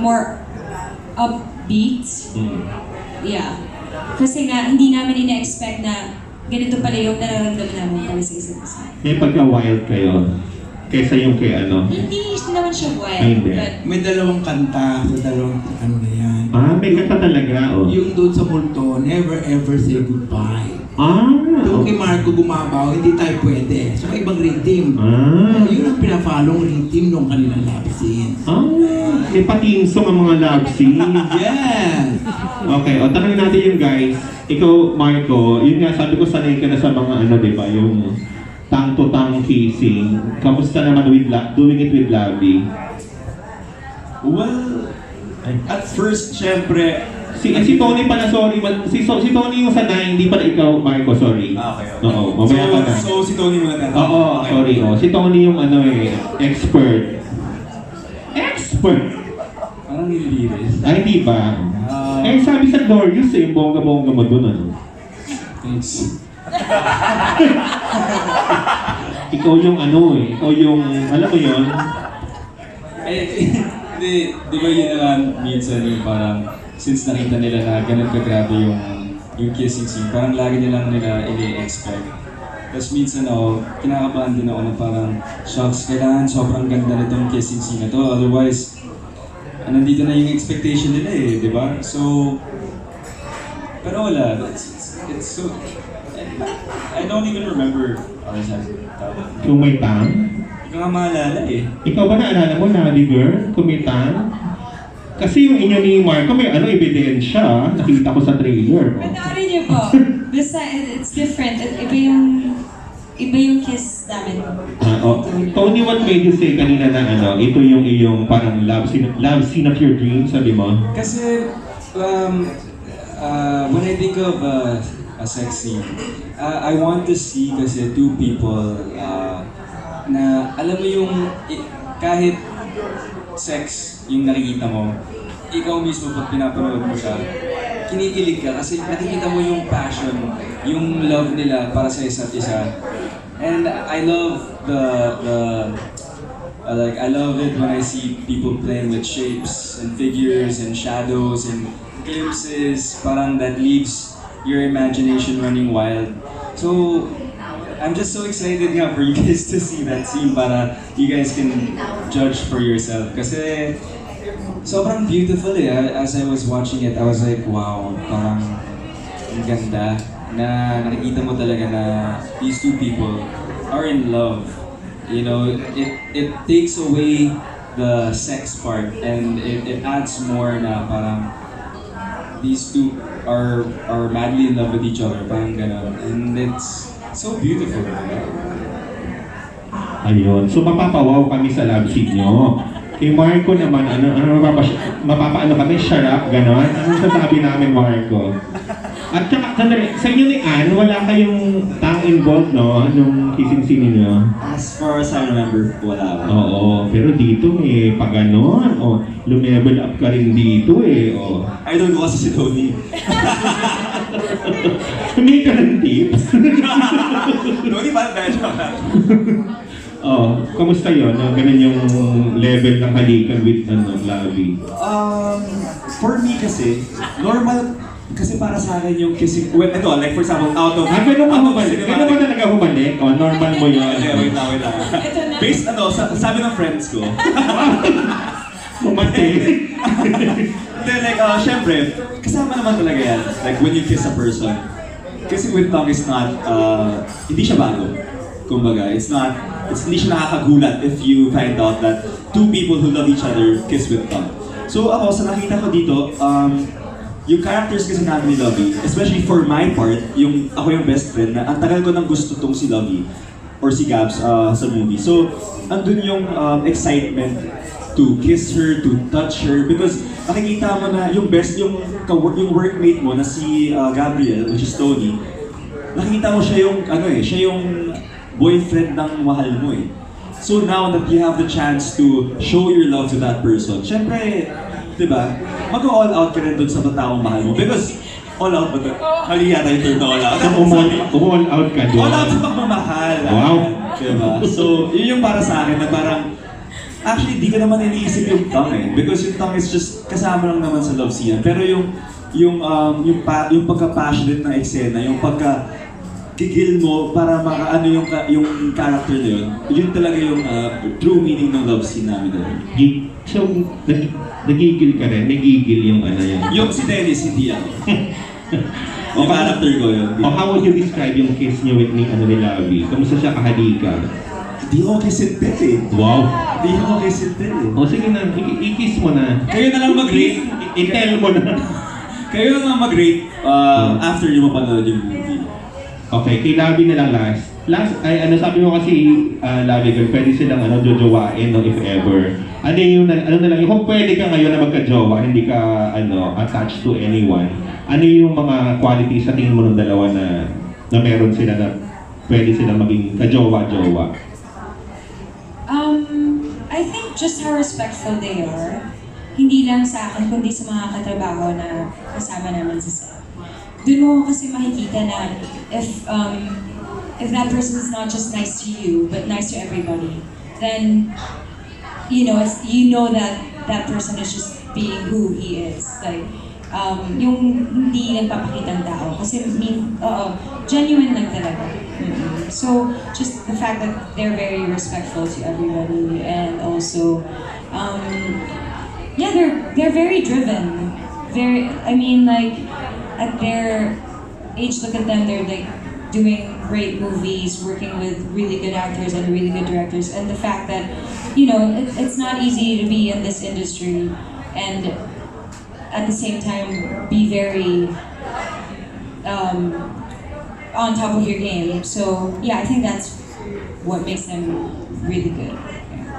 more upbeat. Yeah. Kasi nga, hindi namin ina-expect na ganito pala yung nararamdaman namin para sa isa't isa. May pagka-wild kayo, kaysa yung kay Hindi naman siya wild. May dalawang kanta sa dalawang na yan. May kanta talaga, Yung doon sa multo, never ever say goodbye. Doon kay Marco Gumabao, hindi tayo pwede. So may ibang rhythm. Yun ang pinafollow rhythm nung kanilang love scene. May patinsong ang mga love scene. Yes! Okay, tanongin natin yung guys. Ikaw, Marco, yun nga, sabi ko sanay ka na sa mga diba, yung tang-to-tang kissing. Kamusta naman with doing it with Labi? Well, at first, syempre, si Tony pala, sorry. Si Tony yung sanay, hindi pala ikaw, Marco, sorry. Okay. Oo, mamaya ka na. So, si Tony muna na. Oo, okay. Sorry. Si Tony yung expert. Expert! Parang nililis. Ay, hindi ba? Sabi sa Glorious bongga-bongga mo dun, Thanks. Ikaw yung ikaw yung, alam mo yun? Hindi, di ba yun naman minsan yung parang, since nakita nila na ganun kagrabe yung kissing scene, parang lagi nila ini-expect. Tapos minsan kinakabahan din ako na parang, shucks, kailangan sobrang ganda nitong kissing scene na to, otherwise, nandito na yung expectation nila di ba? So, pero wala, it's so, I don't even remember ours as Kung may tang? Ikaw nga maalala Ikaw ba naalala mo, Navi girl? Kung may tang? Kasi yung inyo ni Marco may ebidensya. Nakita ko sa trailer. Panoorin niyo po. It's different. Iba yung kiss namin. Tony, what made you say kanina na ito yung iyong parang love scene of your dreams, sabi mo? Kasi, when I think of a sex scene, I want to see kasi two people na alam mo yung kahit sex yung nakikita mo, ikaw mismo pag pinapanood mo siya, kinikilig ka kasi nakikita mo yung passion, yung love nila para sa isa't isa. And I love I love it when I see people playing with shapes and figures and shadows and glimpses. Parang that leaves your imagination running wild. So I'm just so excited nga for you guys to see that scene para you guys can judge for yourself. Kasi sobrang beautiful eh. As I was watching it, I was like, wow, parang ang ganda na nakikita mo talaga na these two people are in love. You know, it takes away the sex part and it adds more na parang these two are madly in love with each other, parang gano'n. And it's so beautiful. Ayun. So mapapawaw kami sa love scene nyo. Kay Marco naman, mapapaano kami, sharap, gano'n. Anong sasabi namin, Marco? At saka, sandali, sa inyo ni Anne, wala kayong tang involved, no? Nung kissing scene niyo? As far as I remember, wala. Oo, pero dito may pag ganon. O, lumevel up ka rin dito eh. O. Idol ko kasi si Tony. May ka ng tips? Tony, parang dahil siya. Oh, kamusta yun? Ganun yung level ng halikan with Lovi? For me kasi, normal, kasi para sa akin yung kissing, well, ito, like for example, out of ganun ba humalik? Ganun ba talaga humalik? O, normal mo yun? Wait lang. Based, sabi ng friends ko. Humalik. Then like, syempre, kasama naman talaga yan. Like when you kiss a person. Kasi with tongue is not, hindi siya bago. Kumbaga, hindi siya nakakagulat if you find out that two people who love each other kiss with tongue. So ako, sa nakita ko dito, yung characters kasi namin ni Lovi, especially for my part, ako yung best friend, na ang tagal ko nang gusto tong si Lovi or si Gabs sa movie. So, andun yung excitement to kiss her, to touch her, because nakikita mo na yung workmate mo na si Gabriel, which is Tony, nakikita mo siya yung boyfriend ng mahal mo eh. So now that you have the chance to show your love to that person, syempre, diba, mag-all out ka rin dun sa taong mahal mo. Because, all out ba ito? Mali yata yung term na all out. All out ka doon? All out sa pagmamahal. Wow! Diba? So, yun yung para sa akin na parang, actually, di ko naman iniisip yung tongue eh. Because yung tongue is just kasama lang naman sa love scene. Pero yung pagka-passionate ng eksena, yung pagka-gigil mo para makaano yung character na yun talaga yung true meaning ng love scene namin doon. So, nagigil ka rin? Nagigil yung yun? Yung si Dennis, hindi ako. Yung character ko yun. O how would you describe yung kiss niyo with ni Lovi? Kamusta siya kahalikan? Hindi ako kisintin eh. Wow! Hindi ako kisintin eh. O sige na, i-kiss mo na. Kayo na lang mag-rate. I-tell mo na. Kayo na lang mag-rate after nyo mapanood yung movie. Okay, kay Lovi na lang last. Sabi mo kasi, Lovi girl, pwede silang jojowain, no, if ever. Ano na lang, kung pwede ka ngayon na magka-jowa, hindi ka, attached to anyone, ano yung mga qualities sa tingin mo ng dalawa na meron sila na pwede silang maging ka-jowa-jowa? I think just how respectful they are. Hindi lang sa akin, kundi sa mga katrabaho na kasama namin sa set. Doon mo kasi makikita na if that person is not just nice to you, but nice to everybody, then you know that person is just being who he is. Like yung hindi nagpapakitang tao kasi genuine lang talaga. So just the fact that they're very respectful to everybody, and also they're very driven. At their age, look at them, they're like doing great movies, working with really good actors and really good directors, and the fact that it's not easy to be in this industry and at the same time be very on top of your game. So yeah, I think that's what makes them really good.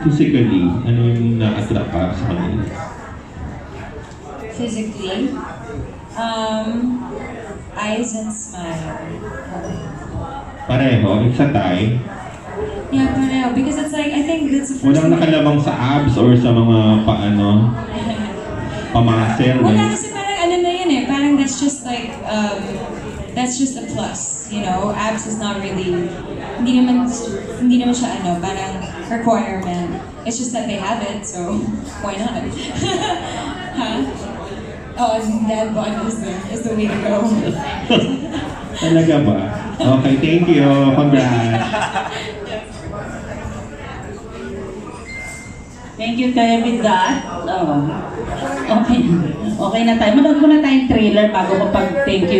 Physically, ano yung na-attract ka sa kanila? Physically, eyes and smile. Pareho, sa Thai? Yeah, pareho. Because it's like, I think that's the first Walang nakalabang sa abs or sa mga pamasel? Wala, kasi parang na yun eh. Parang that's just like, that's just a plus, Abs is not really hindi naman siya parang requirement. It's just that they have it, so why not? Huh? Oh, dad bod is the way to go. Talaga ba? Okay, thank you. Congrats. Thank you, Tayo with that. Okay. Okay na tayo. Manood muna tayong trailer bago ko pag thank you.